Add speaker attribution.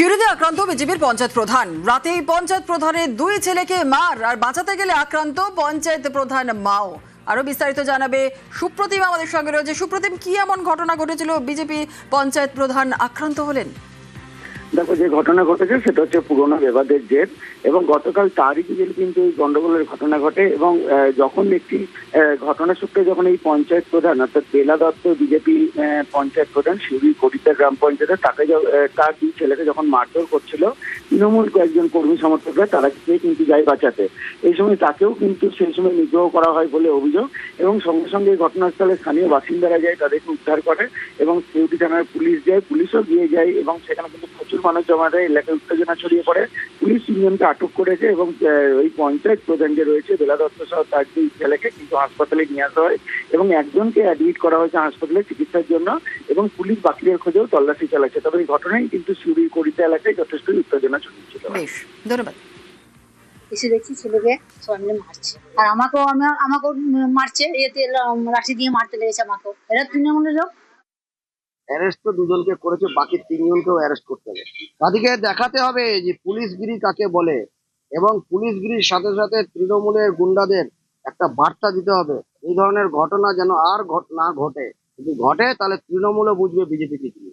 Speaker 1: সিঁড়িতে আক্রান্ত বিজেপির পঞ্চায়েত প্রধান। রাতেই পঞ্চায়েত প্রধানের দুই ছেলেকে মার আর বাঁচাতে গেলে আক্রান্ত পঞ্চায়েত প্রধান মাও। আরো বিস্তারিত জানাবে সুপ্রতিম আমাদের সঙ্গে রয়েছে। সুপ্রতিম, কি এমন ঘটনা ঘটেছিল বিজেপি পঞ্চায়েত প্রধান আক্রান্ত হলেন?
Speaker 2: দেখো, যে ঘটনা ঘটেছে সেটা হচ্ছে পুরোনো বিবাদের জের, এবং গতকাল তারই বিকেলে কিন্তু এই গন্ডগোলের ঘটনা ঘটে। এবং যখন একটি ঘটনা সূত্রে যখন এই পঞ্চায়েত প্রধান অর্থাৎ বেলা দত্ত বিজেপি পঞ্চায়েত প্রধান শিউরি করিতা গ্রাম পঞ্চায়েতে তাকে তার দুই ছেলেকে যখন মারধর করছিল তৃণমূল কয়েকজন কর্মী সমর্থকরা, তারা কিন্তু যায় বাঁচাতে। এই সময় তাকেও কিন্তু সেই সময় নিগ্রহ করা হয় বলে অভিযোগ, এবং সঙ্গে সঙ্গে ঘটনাস্থলে স্থানীয় বাসিন্দারা যায়, তাদেরকে উদ্ধার করে এবং সিউড়ি থানার পুলিশ যায়, পুলিশও গিয়ে যায় এবং সেখানে কিন্তু প্রচুর মানুষ জমা দেয়, এলাকায় উত্তেজনা ছড়িয়ে পড়ে। পুলিশ তিনজনকে আটক করেছে এবং ওই পঞ্চায়েত প্রধান যে রয়েছে বেলা দত্ত সহ তার দুই ছেলেকে কিন্তু হাসপাতালে নিয়ে আসা হয় এবং একজনকে অ্যাডমিট করা হয়েছে হাসপাতালে চিকিৎসার জন্য, এবং পুলিশ বাকিদের খোঁজেও তল্লাশি চালাচ্ছে। তবে এই ঘটনায় কিন্তু সিউড়ির করিতা এলাকায় যথেষ্ট উত্তেজনা ছড়িয়েছিল।
Speaker 1: বেশ, ধন্যবাদ।
Speaker 3: এসে দেখছি ছেলেকে সবাই মিলে মারছে, আর আমাকেও মারছে, এতে রাশি দিয়ে মারতে লেগেছে আমাকেও। এরা তৃণমূলের লোক।
Speaker 4: অ্যারেস্ট তো দুজনকে করেছে, বাকি তিনজনকেও অ্যারেস্ট করতে হবে। তাদেরকে দেখাতে হবে যে পুলিশগিরি কাকে বলে, এবং পুলিশগিরির সাথে সাথে তৃণমূলের গুন্ডাদের একটা বার্তা দিতে হবে। এই ধরনের ঘটনা যেন আর না ঘটে। যদি ঘটে তাহলে তৃণমূলও বুঝবে বিজেপি কি।